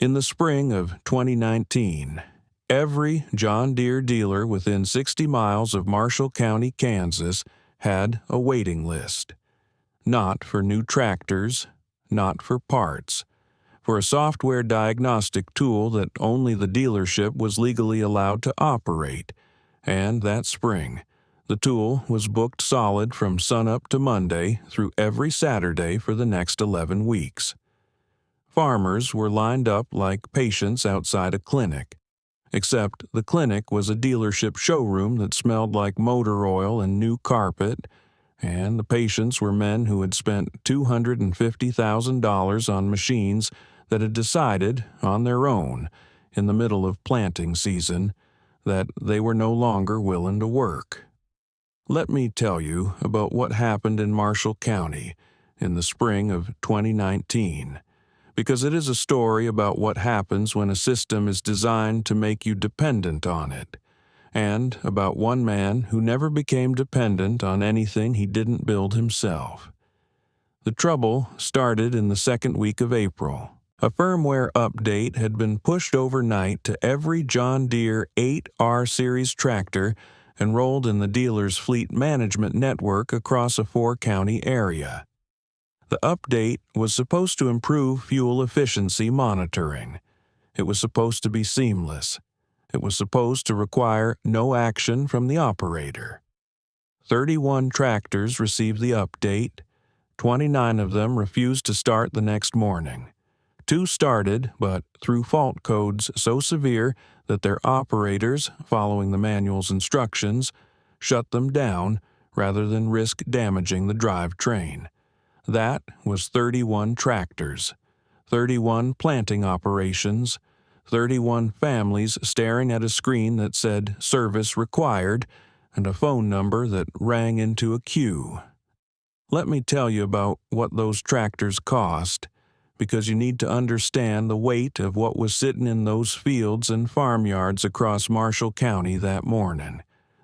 In the spring of 2019, every John Deere dealer within 60 miles of Marshall County, Kansas, had a waiting list. Not for new tractors, not for parts, for a software diagnostic tool that only the dealership was legally allowed to operate. And that spring, the tool was booked solid from sunup to Monday through every Saturday for the next 11 weeks. Farmers were lined up like patients outside a clinic, except the clinic was a dealership showroom that smelled like motor oil and new carpet, and the patients were men who had spent $250,000 on machines that had decided, on their own, in the middle of planting season, that they were no longer willing to work. Let me tell you about what happened in Marshall County in the spring of 2019, because it is a story about what happens when a system is designed to make you dependent on it, and about one man who never became dependent on anything he didn't build himself. The trouble started in the second week of April. A firmware update had been pushed overnight to every John Deere 8R Series tractor enrolled in the dealer's fleet management network across a 4-county area. The update was supposed to improve fuel efficiency monitoring. It was supposed to be seamless. It was supposed to require no action from the operator. 31 tractors received the update. 29 of them refused to start the next morning. 2 started, but threw fault codes so severe that their operators, following the manual's instructions, shut them down rather than risk damaging the drivetrain. That was 31 tractors, 31 planting operations, 31 families staring at a screen that said "Service Required" and a phone number that rang into a queue. Let me tell you about what those tractors cost, because you need to understand the weight of what was sitting in those fields and farmyards across Marshall County that morning.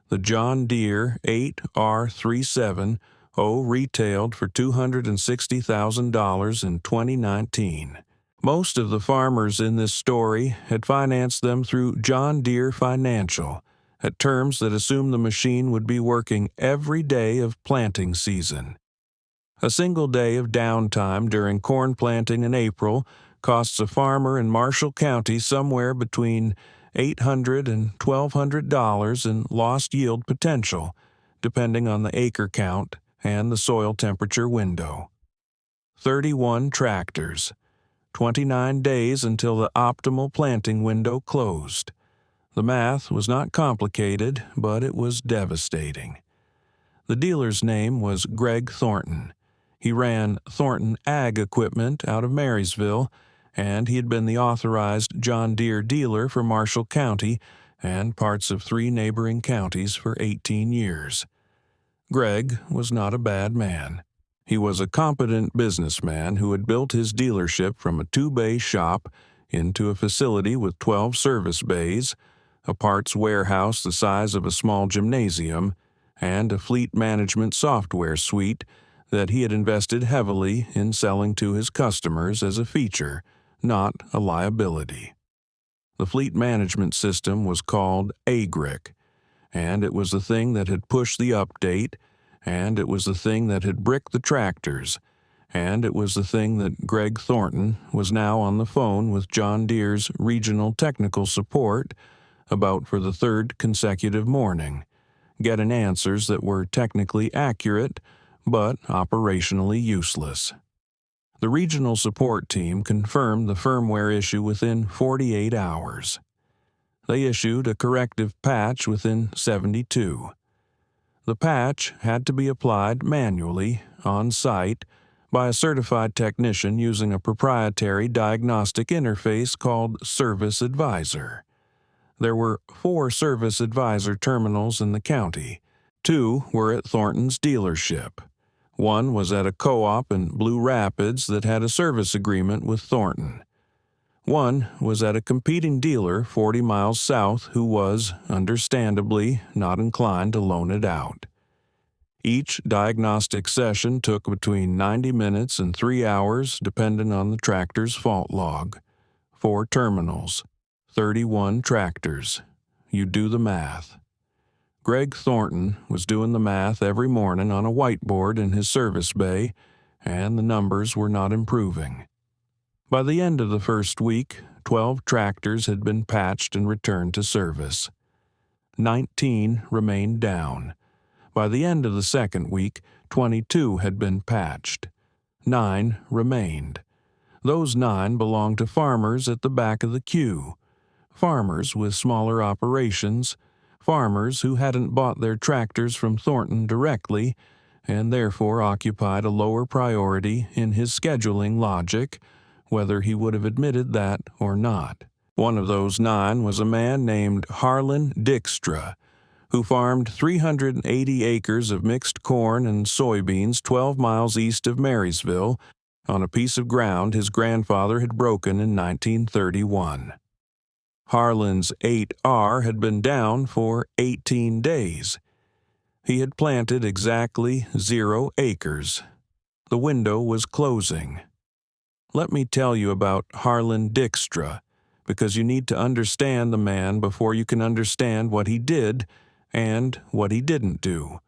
The John Deere 8R37 retailed for $260,000 in 2019. Most of the farmers in this story had financed them through John Deere Financial, at terms that assumed the machine would be working every day of planting season. A single day of downtime during corn planting in April costs a farmer in Marshall County somewhere between $800 and $1,200 in lost yield potential, depending on the acre count and the soil temperature window. 31 tractors, 29 days until the optimal planting window closed. The math was not complicated, but it was devastating. The dealer's name was Greg Thornton. He ran Thornton Ag Equipment out of Marysville, and he had been the authorized John Deere dealer for Marshall County and parts of 3 neighboring counties for 18 years. Greg was not a bad man. He was a competent businessman who had built his dealership from a 2-bay shop into a facility with 12 service bays, a parts warehouse the size of a small gymnasium, and a fleet management software suite that he had invested heavily in selling to his customers as a feature, not a liability. The fleet management system was called AgrIQ, and it was the thing that had pushed the update, and it was the thing that had bricked the tractors, and it was the thing that Greg Thornton was now on the phone with John Deere's regional technical support about for the 3rd consecutive morning, getting answers that were technically accurate but operationally useless. The regional support team confirmed the firmware issue within 48 hours. They issued a corrective patch within 72. The patch had to be applied manually, on site, by a certified technician using a proprietary diagnostic interface called Service Advisor. There were 4 Service Advisor terminals in the county. 2 were at Thornton's dealership. 1 was at a co-op in Blue Rapids that had a service agreement with Thornton. 1 was at a competing dealer 40 miles south who was, understandably, not inclined to loan it out. Each diagnostic session took between 90 minutes and 3 hours, depending on the tractor's fault log. 4 terminals, 31 tractors. You do the math. Greg Thornton was doing the math every morning on a whiteboard in his service bay, and the numbers were not improving. By the end of the first week, 12 tractors had been patched and returned to service. 19 remained down. By the end of the second week, 22 had been patched. 9 remained. Those 9 belonged to farmers at the back of the queue. Farmers with smaller operations, farmers who hadn't bought their tractors from Thornton directly and therefore occupied a lower priority in his scheduling logic, whether he would have admitted that or not. One of those 9 was a man named Harlan Dykstra, who farmed 380 acres of mixed corn and soybeans 12 miles east of Marysville on a piece of ground his grandfather had broken in 1931. Harlan's 8R had been down for 18 days. He had planted exactly 0 acres. The window was closing. Let me tell you about Harlan Dykstra, because you need to understand the man before you can understand what he did and what he didn't do,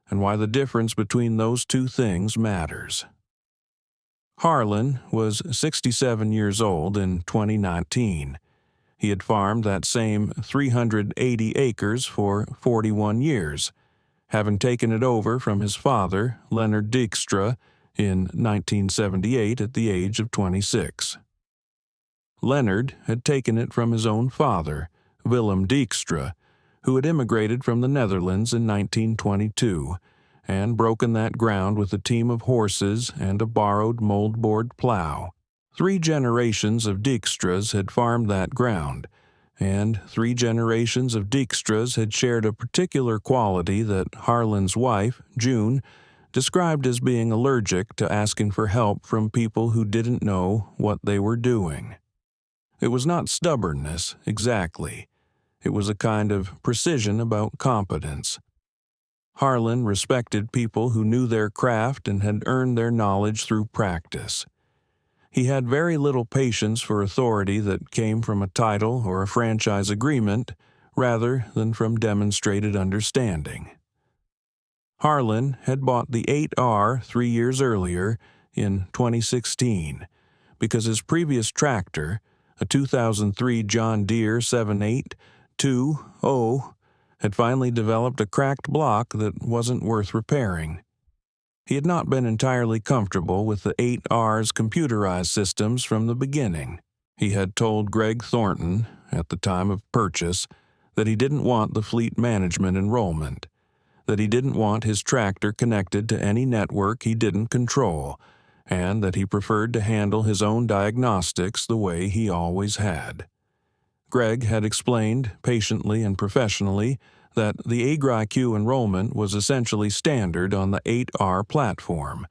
and why the difference between those two things matters. Harlan was 67 years old in 2019. He had farmed that same 380 acres for 41 years, having taken it over from his father, Leonard Dykstra, in 1978 at the age of 26. Leonard had taken it from his own father, Willem Dykstra, who had immigrated from the Netherlands in 1922 and broken that ground with a team of horses and a borrowed moldboard plow. 3 generations of Dykstras had farmed that ground, and 3 generations of Dykstras had shared a particular quality that Harlan's wife, June, described as being allergic to asking for help from people who didn't know what they were doing. It was not stubbornness, exactly. It was a kind of precision about competence. Harlan respected people who knew their craft and had earned their knowledge through practice. He had very little patience for authority that came from a title or a franchise agreement, rather than from demonstrated understanding. Harlan had bought the 8R 3 years earlier, in 2016, because his previous tractor, a 2003 John Deere 7820, had finally developed a cracked block that wasn't worth repairing. He had not been entirely comfortable with the 8R's computerized systems from the beginning. He had told Greg Thornton, at the time of purchase, that he didn't want the fleet management enrollment, that he didn't want his tractor connected to any network he didn't control, and that he preferred to handle his own diagnostics the way he always had. Greg had explained, patiently and professionally, that the AgrIQ enrollment was essentially standard on the 8R platform,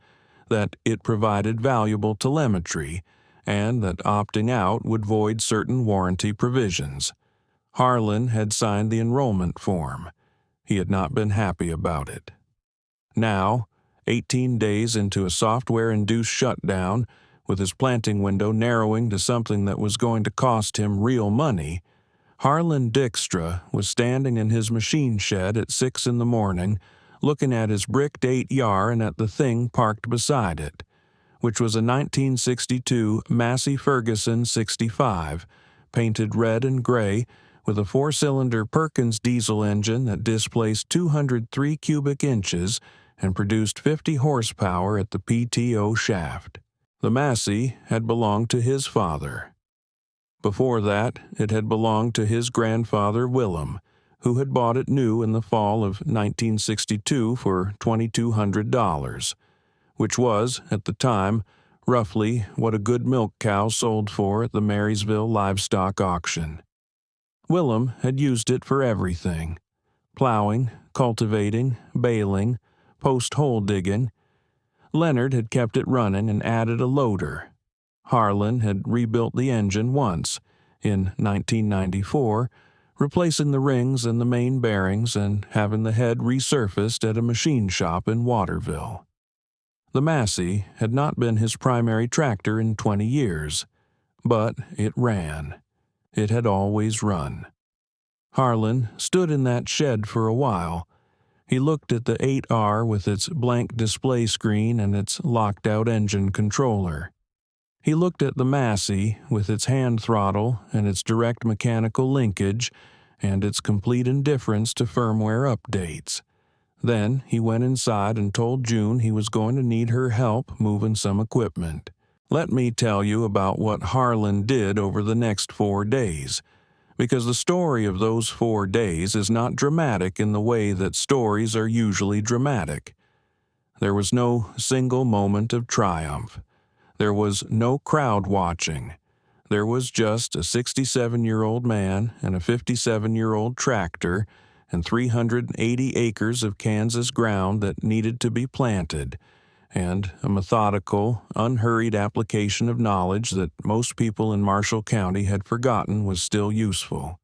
that it provided valuable telemetry, and that opting out would void certain warranty provisions. Harlan had signed the enrollment form. He had not been happy about it. Now, 18 days into a software-induced shutdown, with his planting window narrowing to something that was going to cost him real money, Harlan Dykstra was standing in his machine shed at 6 in the morning, looking at his bricked 8R and at the thing parked beside it, which was a 1962 Massey-Ferguson 65, painted red and gray, with a 4-cylinder Perkins diesel engine that displaced 203 cubic inches and produced 50 horsepower at the PTO shaft. The Massey had belonged to his father. Before that, it had belonged to his grandfather Willem, who had bought it new in the fall of 1962 for $2,200, which was, at the time, roughly what a good milk cow sold for at the Marysville livestock auction. Willem had used it for everything: plowing, cultivating, baling, post-hole digging. Leonard had kept it running and added a loader. Harlan had rebuilt the engine once, in 1994, replacing the rings and the main bearings and having the head resurfaced at a machine shop in Waterville. The Massey had not been his primary tractor in 20 years, But it ran. It had always run. Harlan stood in that shed for a while. He looked at the 8R with its blank display screen and its locked-out engine controller. He looked at the Massey with its hand throttle and its direct mechanical linkage and its complete indifference to firmware updates. Then he went inside and told June he was going to need her help moving some equipment. Let me tell you about what Harlan did over the next 4 days, because the story of those 4 days is not dramatic in the way that stories are usually dramatic. There was no single moment of triumph. There was no crowd watching. There was just a 67-year-old man and a 57-year-old tractor and 380 acres of Kansas ground that needed to be planted, and a methodical, unhurried application of knowledge that most people in Marshall County had forgotten was still useful.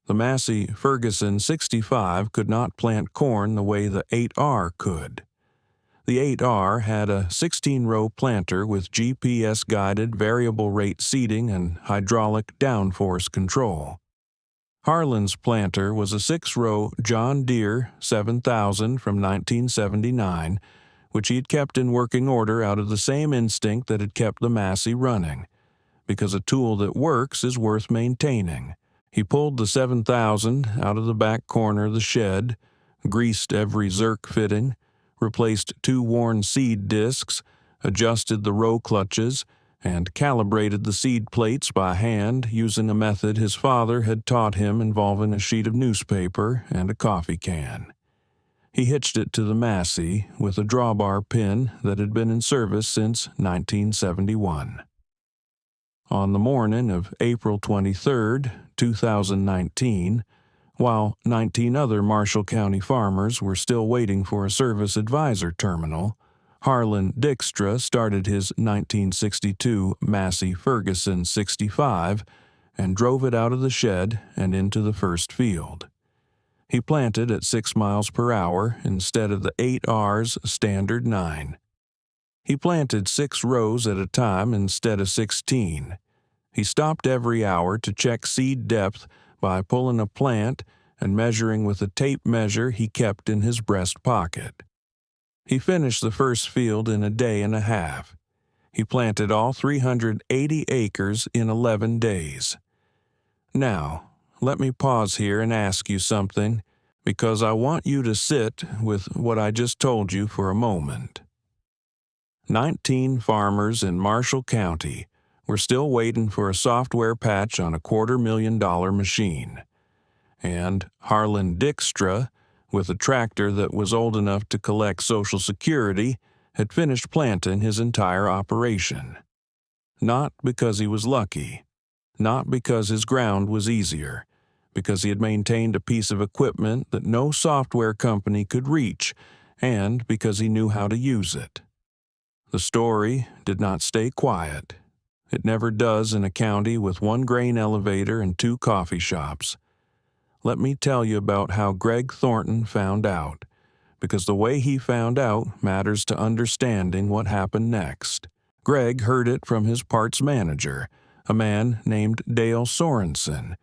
The Massey-Ferguson 65 could not plant corn the way the 8R could. The 8R had a 16-row planter with GPS-guided variable rate seeding and hydraulic downforce control. Harlan's planter was a 6-row John Deere 7000 from 1979, which he had kept in working order out of the same instinct that had kept the Massey running, because a tool that works is worth maintaining. He pulled the 7000 out of the back corner of the shed, greased every Zerk fitting, replaced 2 worn seed discs, adjusted the row clutches, and calibrated the seed plates by hand using a method his father had taught him involving a sheet of newspaper and a coffee can. He hitched it to the Massey with a drawbar pin that had been in service since 1971. On the morning of April 23, 2019, while 19 other Marshall County farmers were still waiting for a service advisor terminal, Harlan Dykstra started his 1962 Massey-Ferguson 65 and drove it out of the shed and into the first field. He planted at 6 miles per hour instead of the 8R's standard 9. He planted 6 rows at a time instead of 16. He stopped every hour to check seed depth by pulling a plant and measuring with a tape measure he kept in his breast pocket. He finished the first field in a day and a half. He planted all 380 acres in 11 days. Now, let me pause here and ask you something, because I want you to sit with what I just told you for a moment. 19 farmers in Marshall County were still waiting for a software patch on a $250,000 machine. And Harlan Dykstra, with a tractor that was old enough to collect Social Security, had finished planting his entire operation. Not because he was lucky, not because his ground was easier, because he had maintained a piece of equipment that no software company could reach, and because he knew how to use it. The story did not stay quiet. It never does in a county with 1 grain elevator and 2 coffee shops. Let me tell you about how Greg Thornton found out, because the way he found out matters to understanding what happened next. Greg heard it from his parts manager, a man named Dale Sorensen,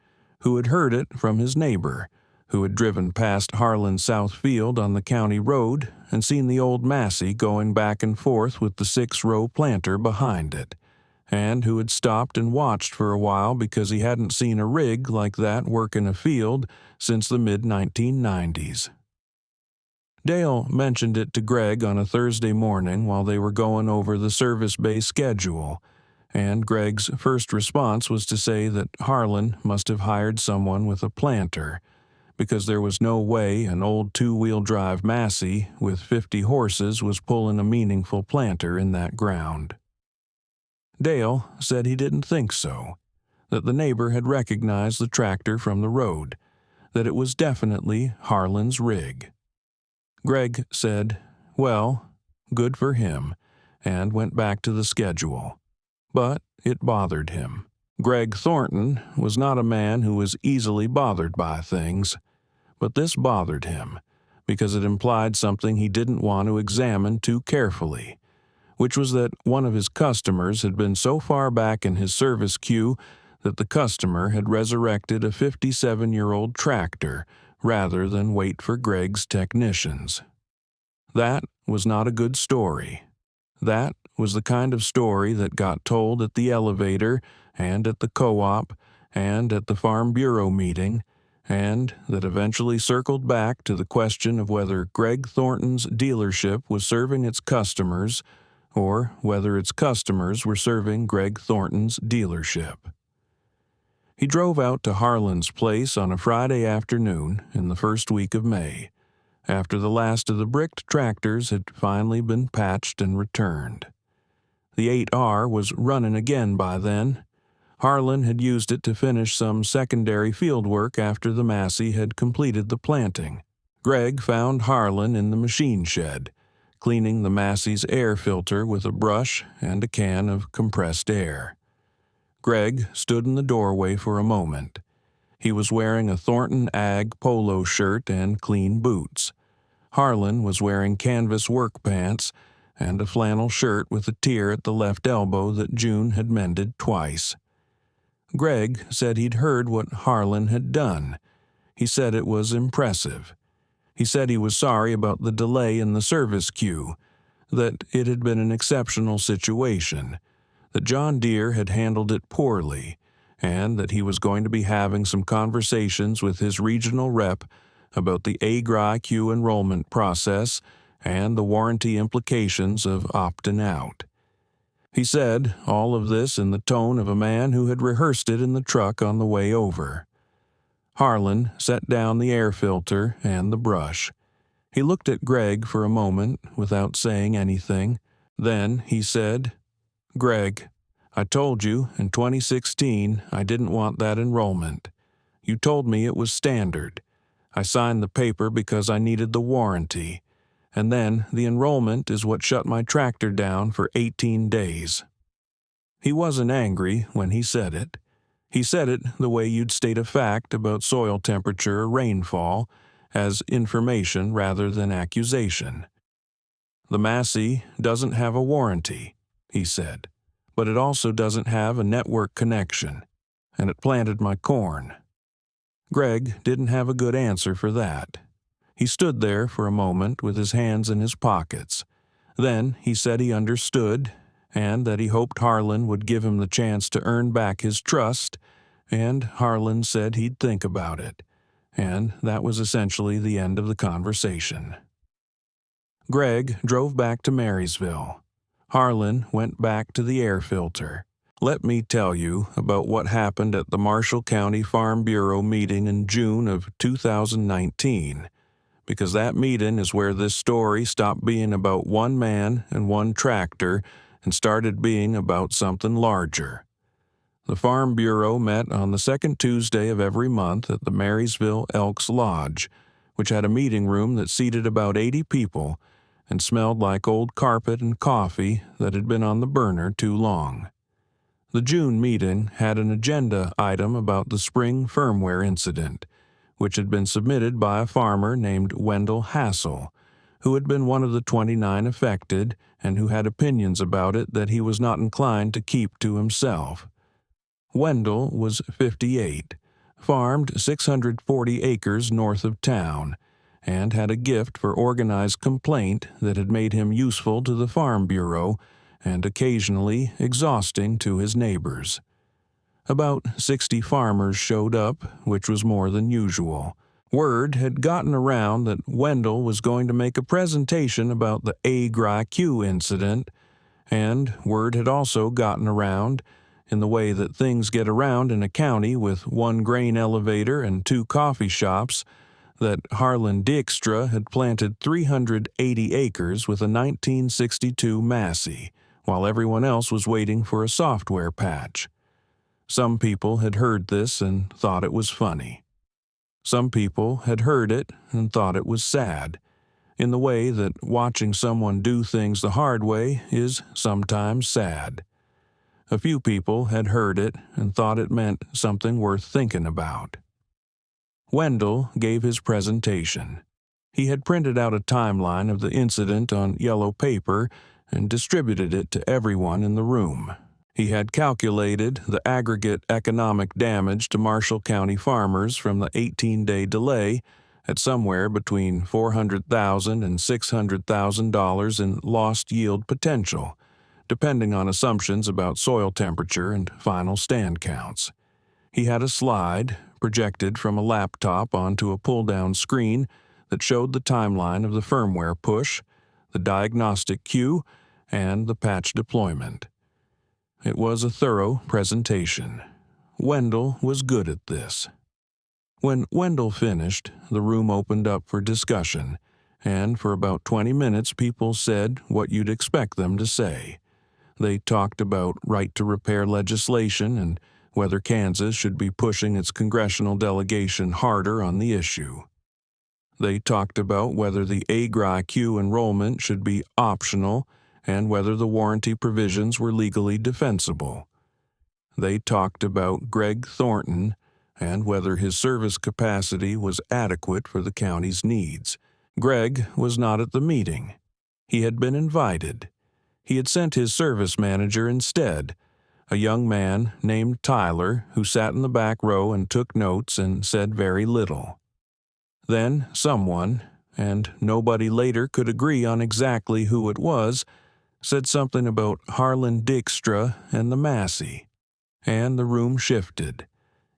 who had heard it from his neighbor, who had driven past Harlan's South Field on the county road and seen the old Massey going back and forth with the 6-row planter behind it, and who had stopped and watched for a while because he hadn't seen a rig like that work in a field since the mid-1990s. Dale mentioned it to Greg on a Thursday morning while they were going over the service bay schedule, and Greg's first response was to say that Harlan must have hired someone with a planter, because there was no way an old 2-wheel drive Massey with 50 horses was pulling a meaningful planter in that ground. Dale said he didn't think so, that the neighbor had recognized the tractor from the road, that it was definitely Harlan's rig. Greg said, well, good for him, and went back to the schedule. But it bothered him. Greg Thornton was not a man who was easily bothered by things, but this bothered him, because it implied something he didn't want to examine too carefully, which was that one of his customers had been so far back in his service queue that the customer had resurrected a 57-year-old tractor rather than wait for Greg's technicians. That was not a good story. That was the kind of story that got told at the elevator and at the co-op and at the Farm Bureau meeting, and that eventually circled back to the question of whether Greg Thornton's dealership was serving its customers or whether its customers were serving Greg Thornton's dealership. He drove out to Harlan's place on a Friday afternoon in the first week of May, after the last of the bricked tractors had finally been patched and returned. The 8R was running again by then. Harlan had used it to finish some secondary field work after the Massey had completed the planting. Greg found Harlan in the machine shed, cleaning the Massey's air filter with a brush and a can of compressed air. Greg stood in the doorway for a moment. He was wearing a Thornton Ag polo shirt and clean boots. Harlan was wearing canvas work pants and a flannel shirt with a tear at the left elbow that June had mended twice. Greg said he'd heard what Harlan had done. He said it was impressive. He said he was sorry about the delay in the service queue, that it had been an exceptional situation, that John Deere had handled it poorly, and that he was going to be having some conversations with his regional rep about the AgrIQ enrollment process and the warranty implications of opting out. He said all of this in the tone of a man who had rehearsed it in the truck on the way over. Harlan set down the air filter and the brush. He looked at Greg for a moment without saying anything. Then he said, "Greg, I told you in 2016 I didn't want that enrollment. You told me it was standard. I signed the paper because I needed the warranty. And then the enrollment is what shut my tractor down for 18 days. He wasn't angry when he said it. He said it the way you'd state a fact about soil temperature or rainfall, as information rather than accusation. The Massey doesn't have a warranty, he said, but it also doesn't have a network connection, and it planted my corn. Greg didn't have a good answer for that. He stood there for a moment with his hands in his pockets. Then he said he understood, and that he hoped Harlan would give him the chance to earn back his trust, and Harlan said he'd think about it, and that was essentially the end of the conversation. Greg drove back to Marysville. Harlan went back to the air filter. Let me tell you about what happened at the Marshall County Farm Bureau meeting in June of 2019, because that meeting is where this story stopped being about one man and one tractor and started being about something larger. The Farm Bureau met on the second Tuesday of every month at the Marysville Elks Lodge, which had a meeting room that seated about 80 people and smelled like old carpet and coffee that had been on the burner too long. The June meeting had an agenda item about the spring firmware incident, which had been submitted by a farmer named Wendell Hassel, who had been one of the 29 affected and who had opinions about it that he was not inclined to keep to himself. Wendell was 58, farmed 640 acres north of town, and had a gift for organized complaint that had made him useful to the Farm Bureau and occasionally exhausting to his neighbors. About 60 farmers showed up, which was more than usual. Word had gotten around that Wendell was going to make a presentation about the AgrIQ incident, and word had also gotten around, in the way that things get around in a county with one grain elevator and 2 coffee shops, that Harlan Dykstra had planted 380 acres with a 1962 Massey, while everyone else was waiting for a software patch. Some people had heard this and thought it was funny. Some people had heard it and thought it was sad, in the way that watching someone do things the hard way is sometimes sad. A few people had heard it and thought it meant something worth thinking about. Wendell gave his presentation. He had printed out a timeline of the incident on yellow paper and distributed it to everyone in the room. He had calculated the aggregate economic damage to Marshall County farmers from the 18-day delay at somewhere between $400,000 and $600,000 in lost yield potential, depending on assumptions about soil temperature and final stand counts. He had a slide projected from a laptop onto a pull-down screen that showed the timeline of the firmware push, the diagnostic queue, and the patch deployment. It was a thorough presentation. Wendell was good at this. When Wendell finished, the room opened up for discussion, and for about 20 minutes people said what you'd expect them to say. They talked about right-to-repair legislation and whether Kansas should be pushing its congressional delegation harder on the issue. They talked about whether the AgrIQ enrollment should be optional and whether the warranty provisions were legally defensible. They talked about Greg Thornton and whether his service capacity was adequate for the county's needs. Greg was not at the meeting. He had been invited. He had sent his service manager instead, a young man named Tyler who sat in the back row and took notes and said very little. Then someone, and nobody later could agree on exactly who it was, said something about Harlan Dykstra and the Massey, and the room shifted.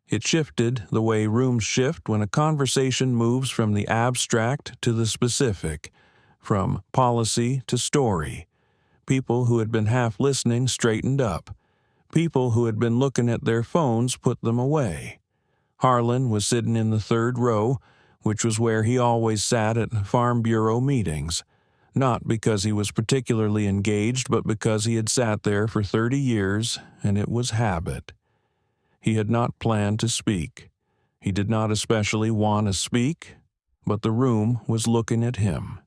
It shifted the way rooms shift when a conversation moves from the abstract to the specific, from policy to story. People who had been half listening straightened up. People who had been looking at their phones put them away. Harlan was sitting in the third row, which was where he always sat at Farm Bureau meetings, not because he was particularly engaged, but because he had sat there for 30 years, and it was habit. He had not planned to speak. He did not especially want to speak, but the room was looking at him.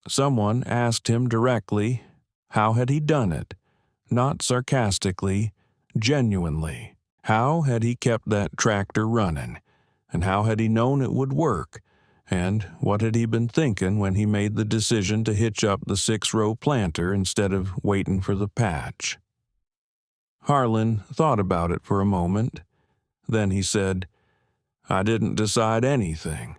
Someone asked him directly, how had he done it? Not sarcastically, genuinely. How had he kept that tractor running? And how had he known it would work? And what had he been thinking when he made the decision to hitch up the 6-row planter instead of waiting for the patch? Harlan thought about it for a moment. Then he said, I didn't decide anything.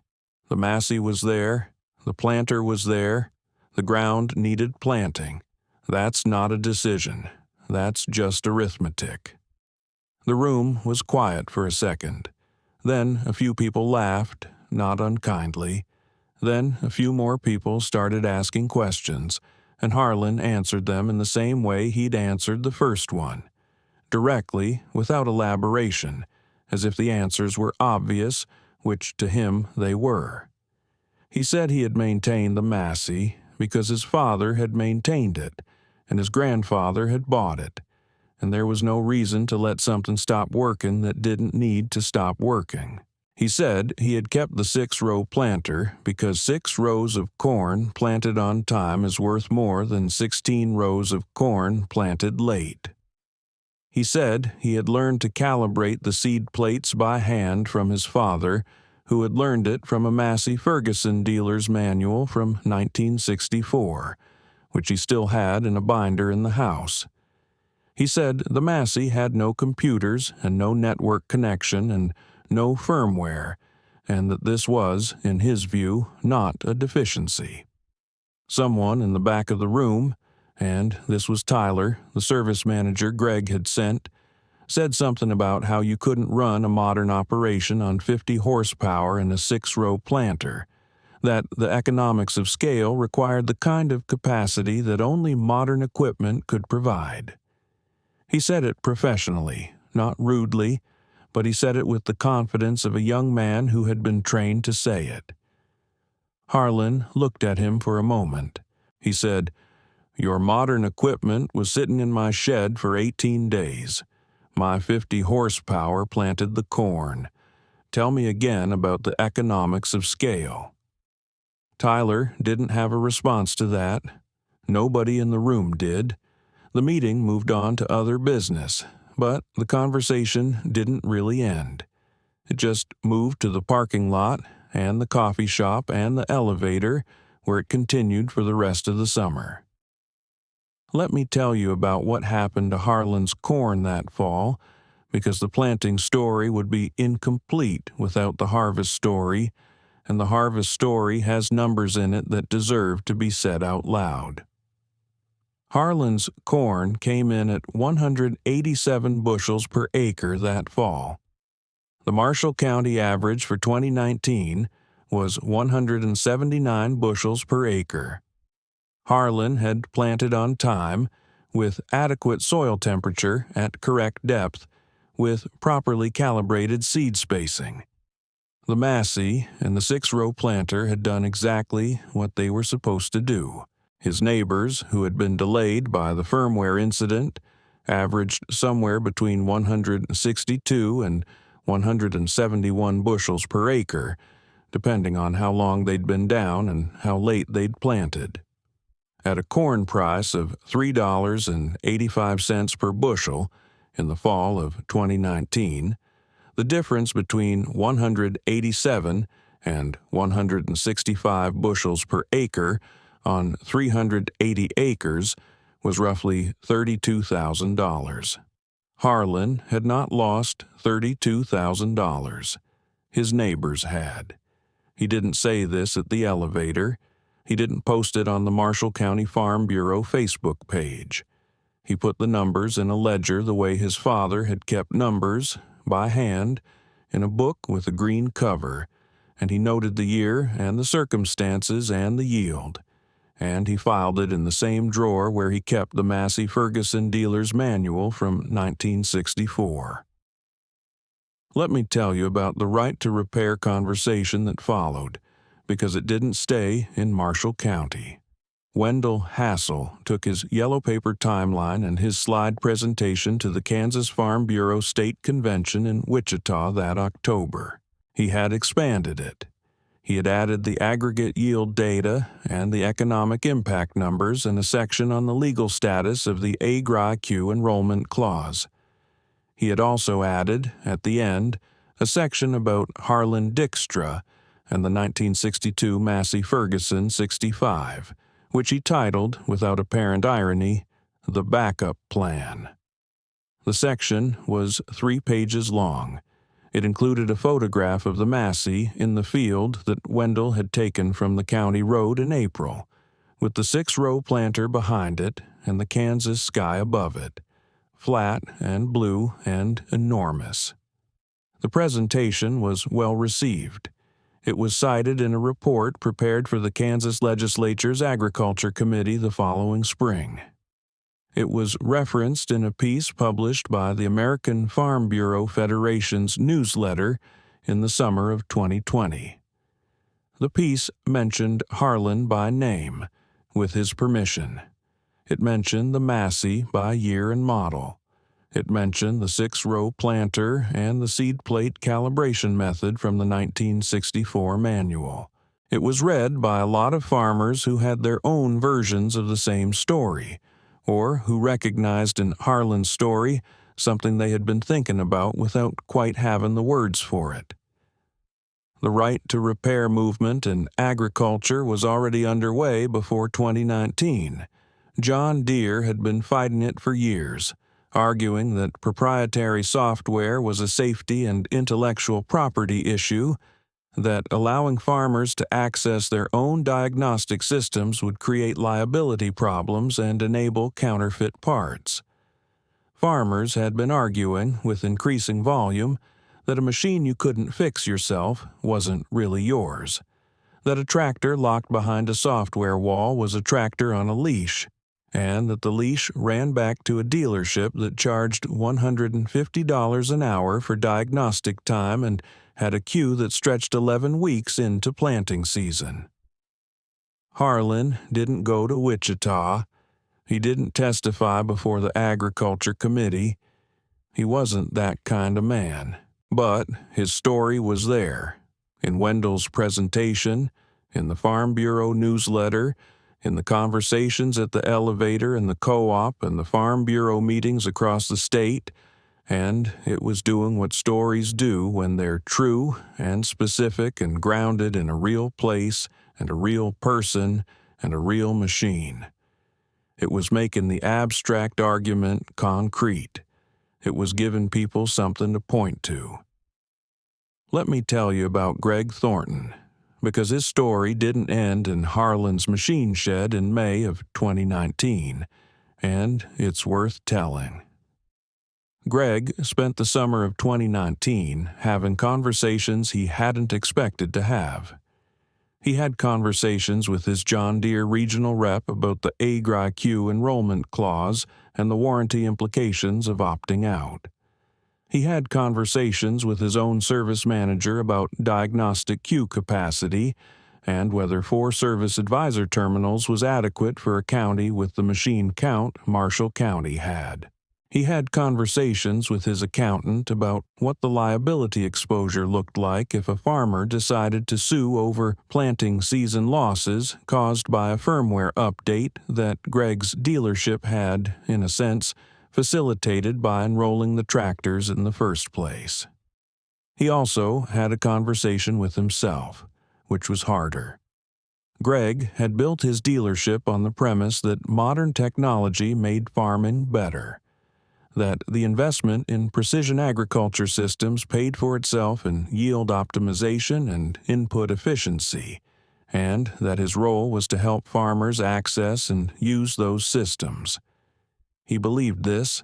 The Massey was there. The planter was there. The ground needed planting. That's not a decision. That's just arithmetic. The room was quiet for a second. Then a few people laughed, not unkindly. Then a few more people started asking questions, and Harlan answered them in the same way he'd answered the first one, directly, without elaboration, as if the answers were obvious, which to him they were. He said he had maintained the Massey because his father had maintained it, and his grandfather had bought it, and there was no reason to let something stop working that didn't need to stop working. He said he had kept the 6-row planter because 6 rows of corn planted on time is worth more than 16 rows of corn planted late. He said he had learned to calibrate the seed plates by hand from his father, who had learned it from a Massey-Ferguson dealer's manual from 1964, which he still had in a binder in the house. He said the Massey had no computers and no network connection and no firmware, and that this was, in his view, not a deficiency. Someone in the back of the room, and this was Tyler, the service manager Greg had sent, said something about how you couldn't run a modern operation on 50 horsepower and a 6-row planter, that the economics of scale required the kind of capacity that only modern equipment could provide. He said it professionally, not rudely, but he said it with the confidence of a young man who had been trained to say it. Harlan looked at him for a moment. He said, Your modern equipment was sitting in my shed for 18 days. My 50 horsepower planted the corn. Tell me again about the economics of scale. Tyler didn't have a response to that. Nobody in the room did. The meeting moved on to other business, but the conversation didn't really end. It just moved to the parking lot and the coffee shop and the elevator, where it continued for the rest of the summer. Let me tell you about what happened to Harlan's corn that fall, because the planting story would be incomplete without the harvest story, and the harvest story has numbers in it that deserve to be said out loud. Harlan's corn came in at 187 bushels per acre that fall. The Marshall County average for 2019 was 179 bushels per acre. Harlan had planted on time, with adequate soil temperature at correct depth, with properly calibrated seed spacing. The Massey and the 6-row planter had done exactly what they were supposed to do. His neighbors, who had been delayed by the firmware incident, averaged somewhere between 162 and 171 bushels per acre, depending on how long they'd been down and how late they'd planted. At a corn price of $3.85 per bushel in the fall of 2019, the difference between 187 and 165 bushels per acre on 380 acres was roughly $32,000. Harlan had not lost $32,000. His neighbors had. He didn't say this at the elevator. He didn't post it on the Marshall County Farm Bureau Facebook page. He put the numbers in a ledger the way his father had kept numbers, by hand, in a book with a green cover, and he noted the year and the circumstances and the yield, and he filed it in the same drawer where he kept the Massey-Ferguson dealer's manual from 1964. Let me tell you about the right to repair conversation that followed, because it didn't stay in Marshall County. Wendell Hassel took his yellow paper timeline and his slide presentation to the Kansas Farm Bureau State Convention in Wichita that October. He had expanded it. He had added the aggregate yield data and the economic impact numbers and a section on the legal status of the AgrIQ enrollment clause. He had also added, at the end, a section about Harlan Dykstra and the 1962 Massey-Ferguson 65, which he titled, without apparent irony, The Backup Plan. The section was 3 pages long. It included a photograph of the Massey in the field that Wendell had taken from the county road in April, with the 6-row planter behind it and the Kansas sky above it, flat and blue and enormous. The presentation was well received. It was cited in a report prepared for the Kansas Legislature's Agriculture Committee the following spring. It was referenced in a piece published by the American Farm Bureau Federation's newsletter in the summer of 2020. The piece mentioned Harlan by name, with his permission. It mentioned the Massey by year and model. It mentioned the 6-row planter and the seed plate calibration method from the 1964 manual. It was read by a lot of farmers who had their own versions of the same story, or who recognized in Harlan's story something they had been thinking about without quite having the words for it. The right to repair movement in agriculture was already underway before 2019. John Deere had been fighting it for years, arguing that proprietary software was a safety and intellectual property issue, that allowing farmers to access their own diagnostic systems would create liability problems and enable counterfeit parts. Farmers had been arguing, with increasing volume, that a machine you couldn't fix yourself wasn't really yours, that a tractor locked behind a software wall was a tractor on a leash, and that the leash ran back to a dealership that charged $150 an hour for diagnostic time and had a queue that stretched 11 weeks into planting season. Harlan didn't go to Wichita. He didn't testify before the Agriculture Committee. He wasn't that kind of man. But his story was there, in Wendell's presentation, in the Farm Bureau newsletter, in the conversations at the elevator and the co-op and the Farm Bureau meetings across the state, and it was doing what stories do when they're true and specific and grounded in a real place and a real person and a real machine. It was making the abstract argument concrete. It was giving people something to point to. Let me tell you about Greg Thornton, because his story didn't end in Harlan's machine shed in May of 2019, and it's worth telling. Greg spent the summer of 2019 having conversations he hadn't expected to have. He had conversations with his John Deere regional rep about the AgrIQ enrollment clause and the warranty implications of opting out. He had conversations with his own service manager about diagnostic queue capacity and whether 4 service advisor terminals was adequate for a county with the machine count Marshall County had. He had conversations with his accountant about what the liability exposure looked like if a farmer decided to sue over planting season losses caused by a firmware update that Greg's dealership had, in a sense, facilitated by enrolling the tractors in the first place. He also had a conversation with himself, which was harder. Greg had built his dealership on the premise that modern technology made farming better, that the investment in precision agriculture systems paid for itself in yield optimization and input efficiency, and that his role was to help farmers access and use those systems. He believed this.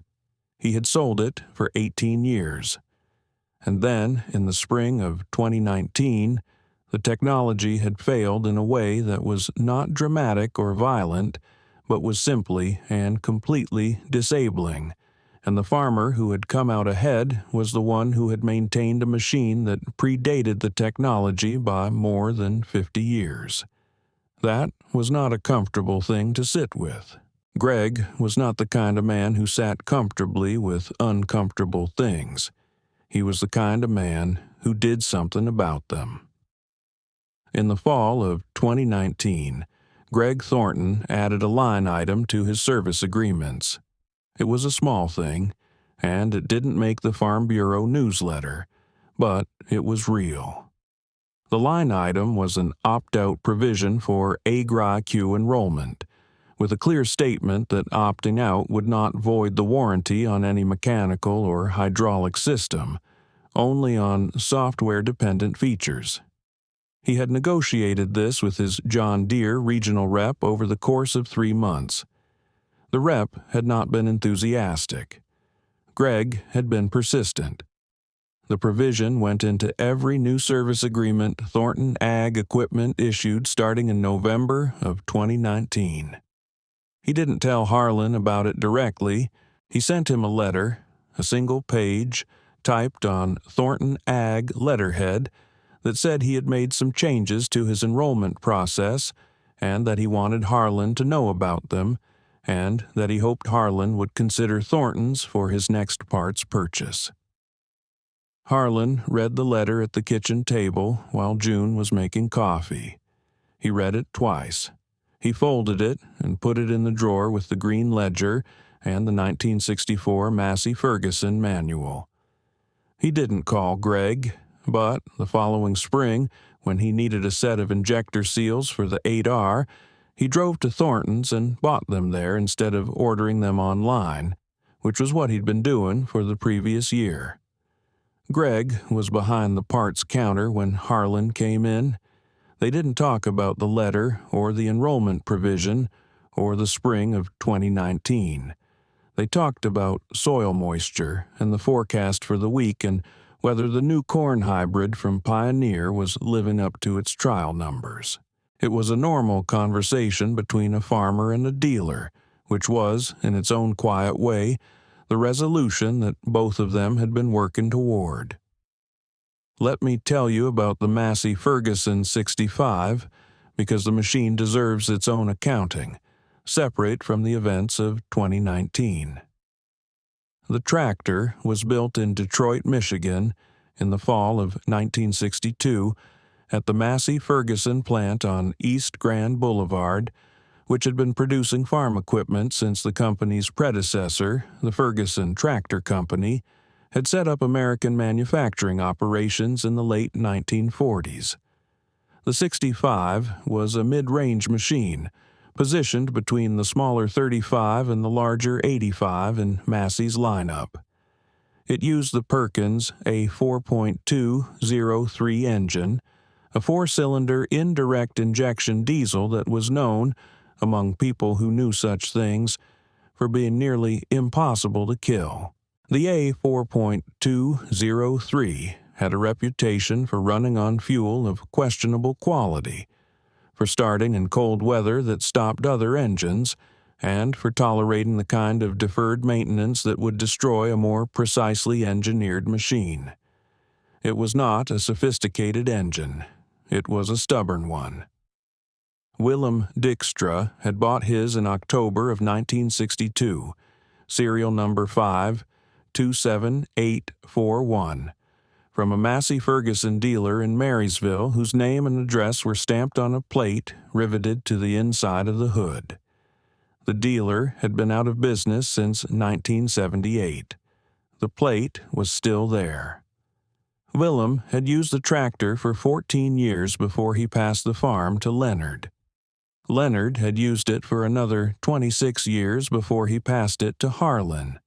He had sold it for 18 years. And then, in the spring of 2019, the technology had failed in a way that was not dramatic or violent, but was simply and completely disabling, and the farmer who had come out ahead was the one who had maintained a machine that predated the technology by more than 50 years. That was not a comfortable thing to sit with. Greg was not the kind of man who sat comfortably with uncomfortable things. He was the kind of man who did something about them. In the fall of 2019, Greg Thornton added a line item to his service agreements. It was a small thing, and it didn't make the Farm Bureau newsletter, but it was real. The line item was an opt-out provision for AgrIQ enrollment, with a clear statement that opting out would not void the warranty on any mechanical or hydraulic system, only on software-dependent features. He had negotiated this with his John Deere regional rep over the course of 3 months. The rep had not been enthusiastic. Greg had been persistent. The provision went into every new service agreement Thornton Ag Equipment issued starting in November of 2019. He didn't tell Harlan about it directly. He sent him a letter, a single page, typed on Thornton Ag letterhead, that said he had made some changes to his enrollment process and that he wanted Harlan to know about them, and that he hoped Harlan would consider Thornton's for his next parts purchase. Harlan read the letter at the kitchen table while June was making coffee. He read it twice. He folded it and put it in the drawer with the green ledger and the 1964 Massey-Ferguson manual. He didn't call Greg, but the following spring, when he needed a set of injector seals for the 8R, he drove to Thornton's and bought them there instead of ordering them online, which was what he'd been doing for the previous year. Greg was behind the parts counter when Harlan came in. They didn't talk about the letter or the enrollment provision or the spring of 2019. They talked about soil moisture and the forecast for the week and whether the new corn hybrid from Pioneer was living up to its trial numbers. It was a normal conversation between a farmer and a dealer, which was, in its own quiet way, the resolution that both of them had been working toward. Let me tell you about the Massey-Ferguson 65, because the machine deserves its own accounting, separate from the events of 2019. The tractor was built in Detroit, Michigan, in the fall of 1962, at the Massey-Ferguson plant on East Grand Boulevard, which had been producing farm equipment since the company's predecessor, the Ferguson Tractor Company, had set up American manufacturing operations in the late 1940s. The 65 was a mid-range machine, positioned between the smaller 35 and the larger 85 in Massey's lineup. It used the Perkins A4.203 engine, a four-cylinder indirect injection diesel that was known, among people who knew such things, for being nearly impossible to kill. The A4.203 had a reputation for running on fuel of questionable quality, for starting in cold weather that stopped other engines, and for tolerating the kind of deferred maintenance that would destroy a more precisely engineered machine. It was not a sophisticated engine. It was a stubborn one. Harlan Dykstra had bought his in October of 1962, serial number 527841, from a Massey-Ferguson dealer in Marysville whose name and address were stamped on a plate riveted to the inside of the hood. The dealer had been out of business since 1978. The plate was still there. Willem had used the tractor for 14 years before he passed the farm to Leonard. Leonard had used it for another 26 years before he passed it to Harlan.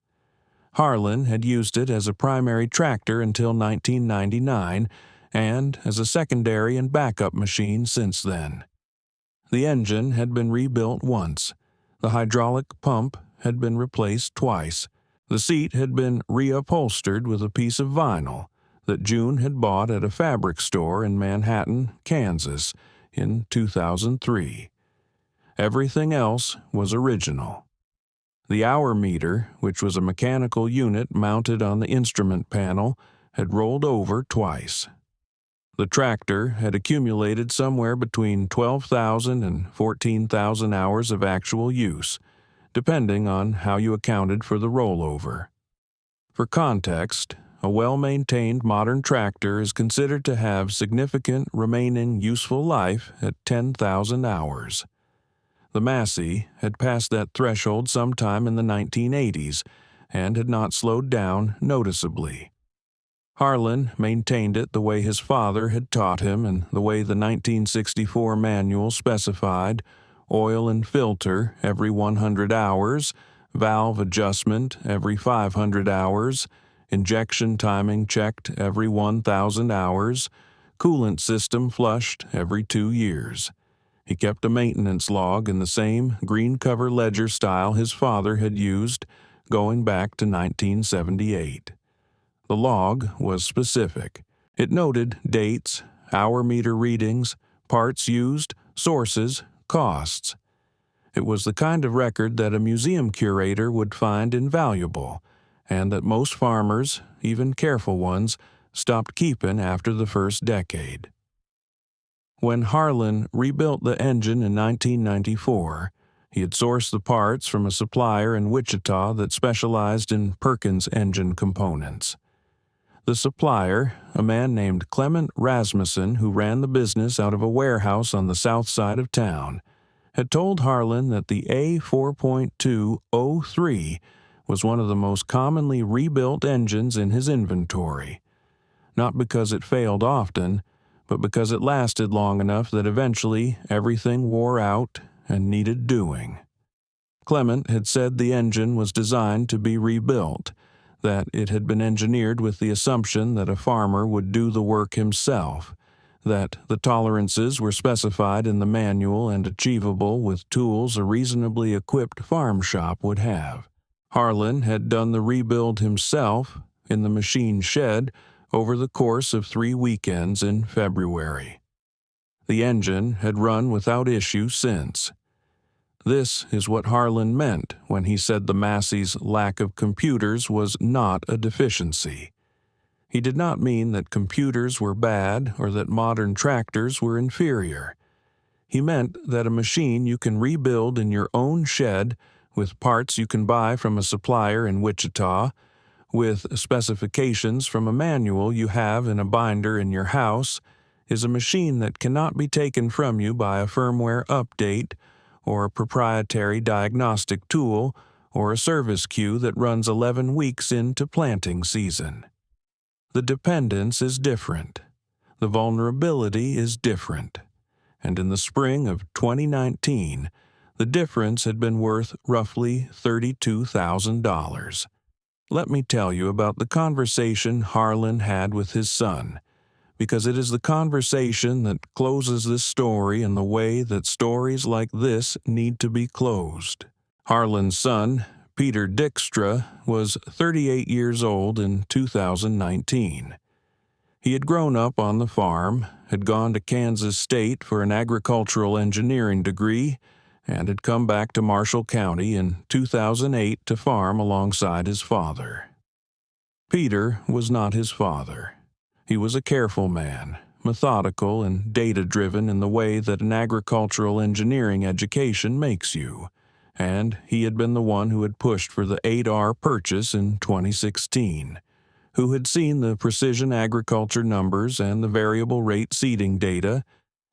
Harlan had used it as a primary tractor until 1999 and as a secondary and backup machine since then. The engine had been rebuilt once. The hydraulic pump had been replaced twice. The seat had been reupholstered with a piece of vinyl that June had bought at a fabric store in Manhattan, Kansas, in 2003. Everything else was original. The hour meter, which was a mechanical unit mounted on the instrument panel, had rolled over twice. The tractor had accumulated somewhere between 12,000 and 14,000 hours of actual use, depending on how you accounted for the rollover. For context, a well-maintained modern tractor is considered to have significant remaining useful life at 10,000 hours. The Massey had passed that threshold sometime in the 1980s and had not slowed down noticeably. Harlan maintained it the way his father had taught him and the way the 1964 manual specified: oil and filter every 100 hours, valve adjustment every 500 hours, injection timing checked every 1,000 hours, coolant system flushed every 2 years. He kept a maintenance log in the same green cover ledger style his father had used, going back to 1978. The log was specific. It noted dates, hour meter readings, parts used, sources, costs. It was the kind of record that a museum curator would find invaluable, and that most farmers, even careful ones, stopped keeping after the first decade. When Harlan rebuilt the engine in 1994, he had sourced the parts from a supplier in Wichita that specialized in Perkins engine components. The supplier, a man named Clement Rasmussen, who ran the business out of a warehouse on the south side of town, had told Harlan that the A4.203 was one of the most commonly rebuilt engines in his inventory, not because it failed often, but because it lasted long enough that eventually everything wore out and needed doing. Clement had said the engine was designed to be rebuilt, that it had been engineered with the assumption that a farmer would do the work himself, that the tolerances were specified in the manual and achievable with tools a reasonably equipped farm shop would have. Harlan had done the rebuild himself in the machine shed over the course of 3 weekends in February. The engine had run without issue since. This is what Harlan meant when he said the Massey's lack of computers was not a deficiency. He did not mean that computers were bad or that modern tractors were inferior. He meant that a machine you can rebuild in your own shed with parts you can buy from a supplier in Wichita, with specifications from a manual you have in a binder in your house, is a machine that cannot be taken from you by a firmware update or a proprietary diagnostic tool or a service queue that runs 11 weeks into planting season. The dependence is different. The vulnerability is different. And in the spring of 2019, The difference had been worth roughly $32,000. Let me tell you about the conversation Harlan had with his son, because it is the conversation that closes this story in the way that stories like this need to be closed. Harlan's son, Peter Dykstra, was 38 years old in 2019. He had grown up on the farm, had gone to Kansas State for an agricultural engineering degree, and had come back to Marshall County in 2008 to farm alongside his father. Peter was not his father. He was a careful man, methodical and data-driven in the way that an agricultural engineering education makes you, and he had been the one who had pushed for the 8R purchase in 2016, who had seen the precision agriculture numbers and the variable rate seeding data,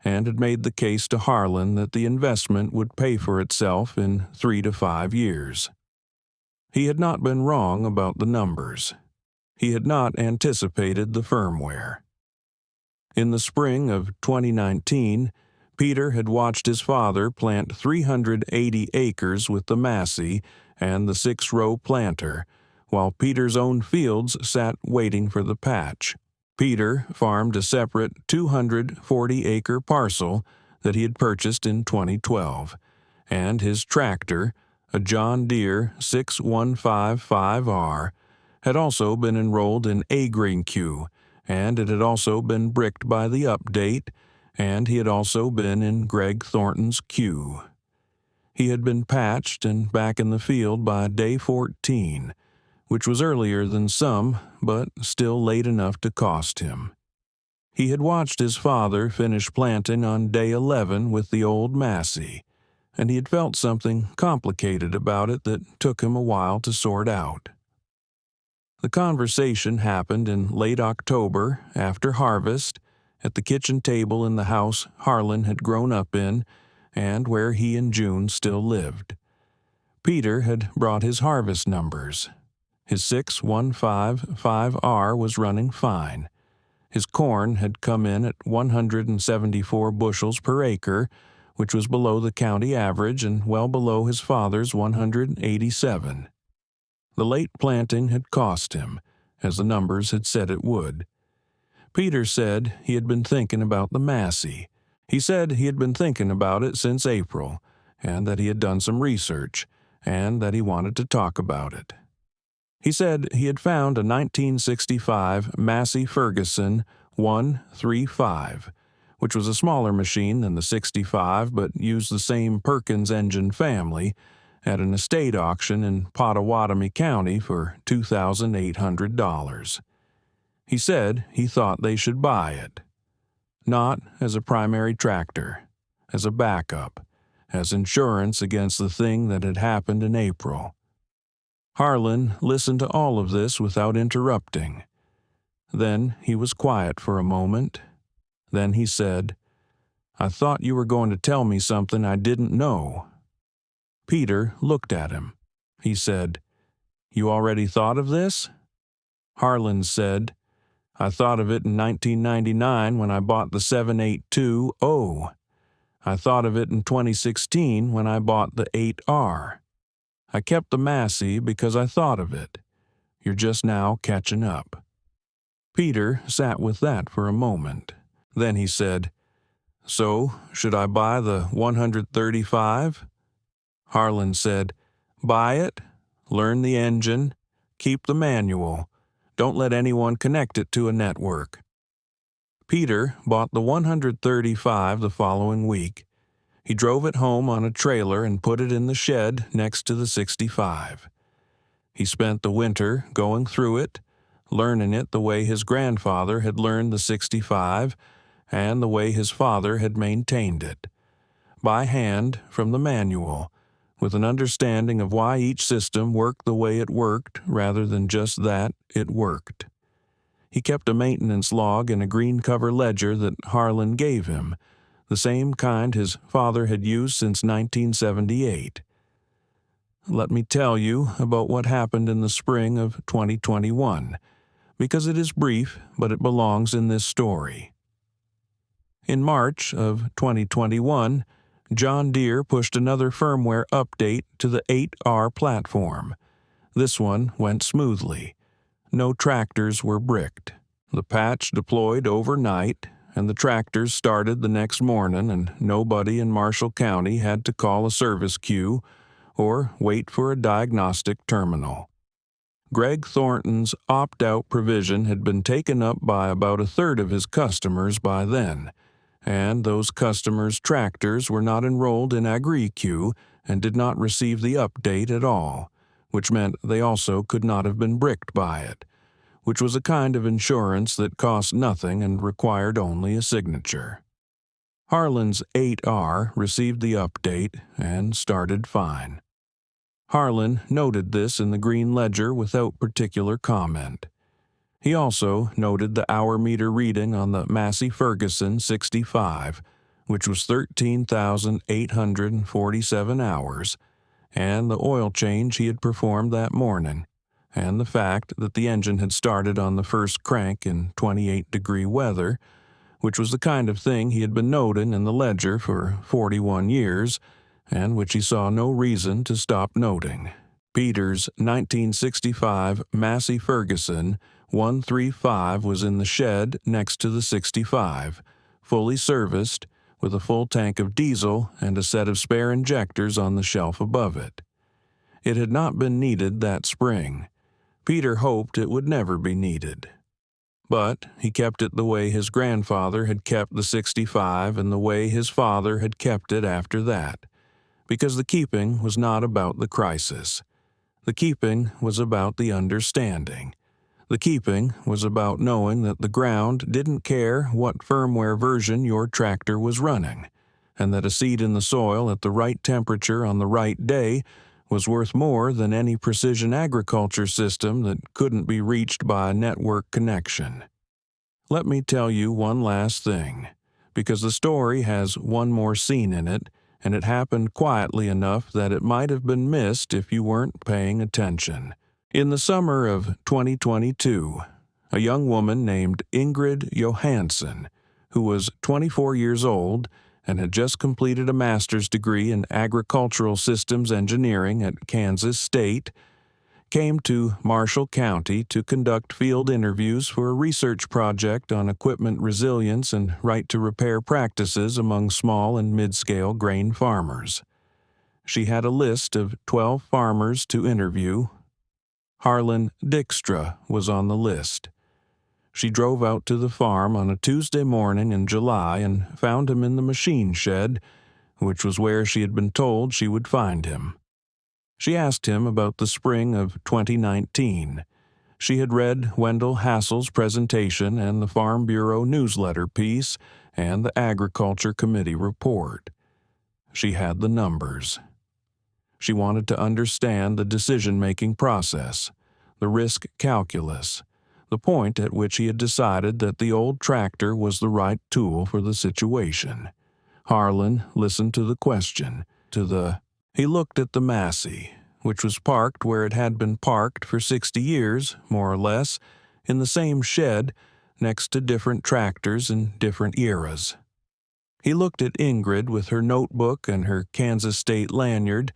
and had made the case to Harlan that the investment would pay for itself in 3 to 5 years. He had not been wrong about the numbers. He had not anticipated the firmware. In the spring of 2019, Peter had watched his father plant 380 acres with the Massey and the 6-row planter, while Peter's own fields sat waiting for the patch. Peter farmed a separate 240-acre parcel that he had purchased in 2012, and his tractor, a John Deere 6155R, had also been enrolled in AgrIQ, and it had also been bricked by the update, and he had also been in Greg Thornton's queue. He had been patched and back in the field by day 14, which was earlier than some, but still late enough to cost him. He had watched his father finish planting on day 11 with the old Massey, and he had felt something complicated about it that took him a while to sort out. The conversation happened in late October, after harvest, at the kitchen table in the house Harlan had grown up in, and where he and June still lived. Peter had brought his harvest numbers. His 6155R was running fine. His corn had come in at 174 bushels per acre, which was below the county average and well below his father's 187. The late planting had cost him, as the numbers had said it would. Peter said he had been thinking about the Massey. He said he had been thinking about it since April, and that he had done some research, and that he wanted to talk about it. He said he had found a 1965 Massey-Ferguson 135, which was a smaller machine than the 65 but used the same Perkins engine family, at an estate auction in Pottawatomie County for $2,800. He said he thought they should buy it. Not as a primary tractor, as a backup, as insurance against the thing that had happened in April. Harlan listened to all of this without interrupting. Then he was quiet for a moment. Then he said, "I thought you were going to tell me something I didn't know." Peter looked at him. He said, "You already thought of this?" Harlan said, "I thought of it in 1999 when I bought the 782O. I thought of it in 2016 when I bought the 8R. I kept the Massey because I thought of it. You're just now catching up." Peter sat with that for a moment. Then he said, "So, should I buy the 135? Harlan said, "Buy it, learn the engine, keep the manual. Don't let anyone connect it to a network." Peter bought the 135 the following week. He drove it home on a trailer and put it in the shed next to the 65. He spent the winter going through it, learning it the way his grandfather had learned the 65 and the way his father had maintained it, by hand from the manual, with an understanding of why each system worked the way it worked rather than just that it worked. He kept a maintenance log in a green cover ledger that Harlan gave him, the same kind his father had used since 1978. Let me tell you about what happened in the spring of 2021, because it is brief, but it belongs in this story. In March of 2021, John Deere pushed another firmware update to the 8R platform. This one went smoothly. No tractors were bricked. The patch deployed overnight, and the tractors started the next morning, and nobody in Marshall County had to call a service queue or wait for a diagnostic terminal. Greg Thornton's opt-out provision had been taken up by about a third of his customers by then, and those customers' tractors were not enrolled in AgrIQ and did not receive the update at all, which meant they also could not have been bricked by it, which was a kind of insurance that cost nothing and required only a signature. Harlan's 8R received the update and started fine. Harlan noted this in the green ledger without particular comment. He also noted the hour meter reading on the Massey-Ferguson 65, which was 13,847 hours, and the oil change he had performed that morning, and the fact that the engine had started on the first crank in 28-degree weather, which was the kind of thing he had been noting in the ledger for 41 years, and which he saw no reason to stop noting. Peter's 1965 Massey-Ferguson 135 was in the shed next to the 65, fully serviced, with a full tank of diesel and a set of spare injectors on the shelf above it. It had not been needed that spring. Peter hoped it would never be needed. But he kept it the way his grandfather had kept the 65 and the way his father had kept it after that, because the keeping was not about the crisis. The keeping was about the understanding. The keeping was about knowing that the ground didn't care what firmware version your tractor was running, and that a seed in the soil at the right temperature on the right day was worth more than any precision agriculture system that couldn't be reached by a network connection. Let me tell you one last thing, because the story has one more scene in it, and it happened quietly enough that it might have been missed if you weren't paying attention. In the summer of 2022, a young woman named Ingrid Johansson, who was 24 years old and had just completed a master's degree in agricultural systems engineering at Kansas State, came to Marshall County to conduct field interviews for a research project on equipment resilience and right-to-repair practices among small and mid-scale grain farmers. She had a list of 12 farmers to interview. Harlan Dykstra was on the list. She drove out to the farm on a Tuesday morning in July and found him in the machine shed, which was where she had been told she would find him. She asked him about the spring of 2019. She had read Wendell Hassel's presentation and the Farm Bureau newsletter piece and the Agriculture Committee report. She had the numbers. She wanted to understand the decision-making process, the risk calculus, the point at which he had decided that the old tractor was the right tool for the situation. Harlan listened to the question, He looked at the Massey, which was parked where it had been parked for 60 years, more or less, in the same shed, next to different tractors in different eras. He looked at Ingrid with her notebook and her Kansas State lanyard,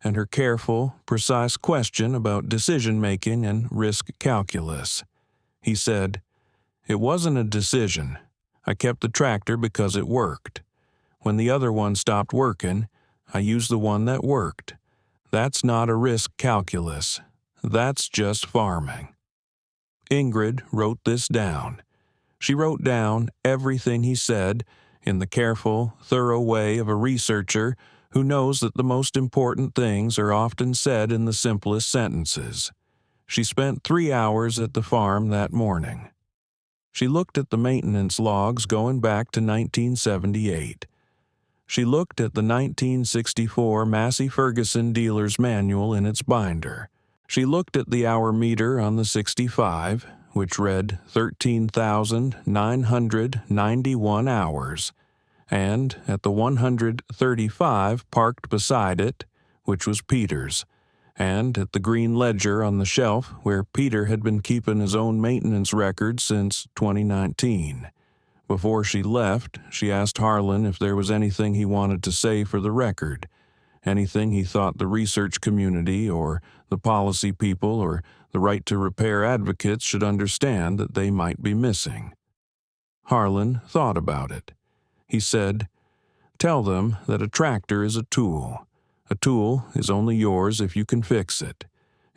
and her careful, precise question about decision-making and risk calculus. He said, "It wasn't a decision. I kept the tractor because it worked. When the other one stopped working, I used the one that worked. That's not a risk calculus. That's just farming." Ingrid wrote this down. She wrote down everything he said in the careful, thorough way of a researcher who knows that the most important things are often said in the simplest sentences. She spent 3 hours at the farm that morning. She looked at the maintenance logs going back to 1978. She looked at the 1964 Massey-Ferguson dealer's manual in its binder. She looked at the hour meter on the 65, which read 13,991 hours, and at the 135 parked beside it, which was Peter's, and at the green ledger on the shelf where Peter had been keeping his own maintenance records since 2019. Before she left, she asked Harlan if there was anything he wanted to say for the record, anything he thought the research community or the policy people or the right to repair advocates should understand that they might be missing. Harlan thought about it. He said, "Tell them that a tractor is a tool. A tool is only yours if you can fix it.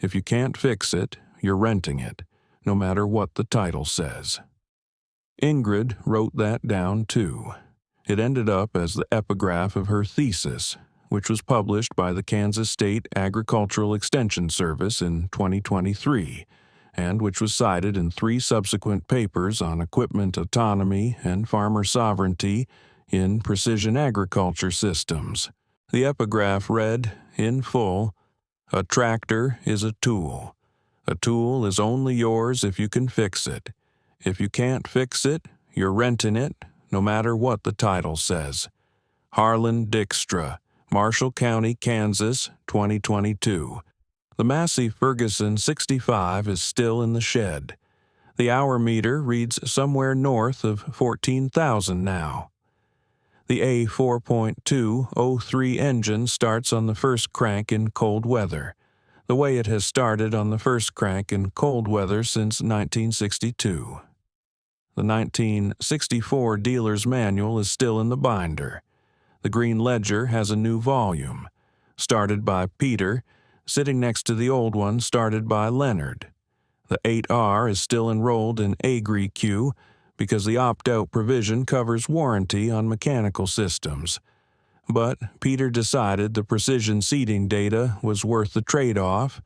If you can't fix it, you're renting it, no matter what the title says." Ingrid wrote that down too. It ended up as the epigraph of her thesis, which was published by the Kansas State Agricultural Extension Service in 2023, and which was cited in 3 subsequent papers on equipment autonomy and farmer sovereignty in precision agriculture systems. The epigraph read, in full, "A tractor is a tool. A tool is only yours if you can fix it. If you can't fix it, you're renting it, no matter what the title says." Harlan Dykstra, Marshall County, Kansas, 2022. The Massey-Ferguson 65 is still in the shed. The hour meter reads somewhere north of 14,000 now. The A4.203 engine starts on the first crank in cold weather, the way it has started on the first crank in cold weather since 1962. The 1964 dealer's manual is still in the binder. The green ledger has a new volume, started by Peter, sitting next to the old one started by Leonard. The 8R is still enrolled in AgrIQ because the opt-out provision covers warranty on mechanical systems. But Peter decided the precision seeding data was worth the trade-off,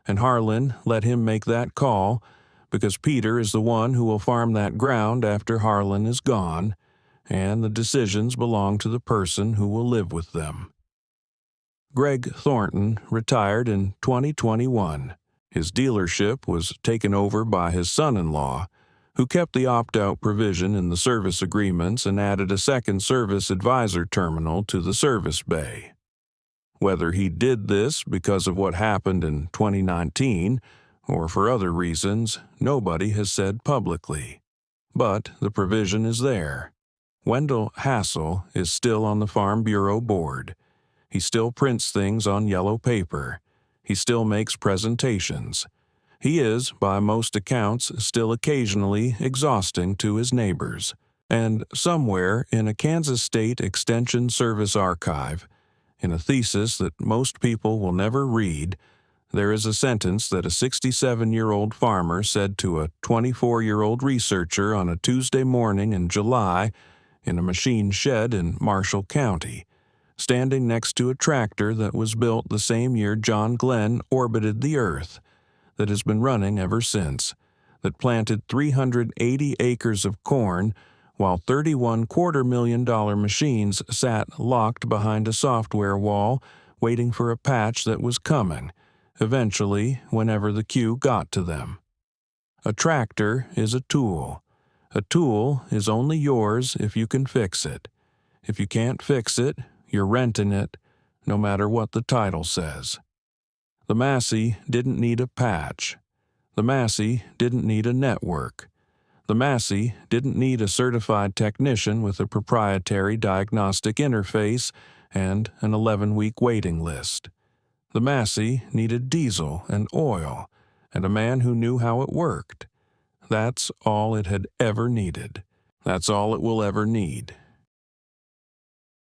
and Harlan let him make that call because Peter is the one who will farm that ground after Harlan is gone, and the decisions belong to the person who will live with them. Greg Thornton retired in 2021. His dealership was taken over by his son-in-law, who kept the opt-out provision in the service agreements and added a second service advisor terminal to the service bay. Whether he did this because of what happened in 2019 or for other reasons, nobody has said publicly. But the provision is there. Wendell Hassel is still on the Farm Bureau board. He still prints things on yellow paper. He still makes presentations. He is, by most accounts, still occasionally exhausting to his neighbors. And somewhere in a Kansas State Extension Service archive, in a thesis that most people will never read, there is a sentence that a 67-year-old farmer said to a 24-year-old researcher on a Tuesday morning in July in a machine shed in Marshall County, standing next to a tractor that was built the same year John Glenn orbited the Earth, that has been running ever since, that planted 380 acres of corn while $31 $250,000 machines sat locked behind a software wall waiting for a patch that was coming, eventually whenever the queue got to them. A tractor is a tool. A tool is only yours if you can fix it. If you can't fix it, you're renting it, no matter what the title says. The Massey didn't need a patch. The Massey didn't need a network. The Massey didn't need a certified technician with a proprietary diagnostic interface and an 11-week waiting list. The Massey needed diesel and oil and a man who knew how it worked. That's all it had ever needed. That's all it will ever need.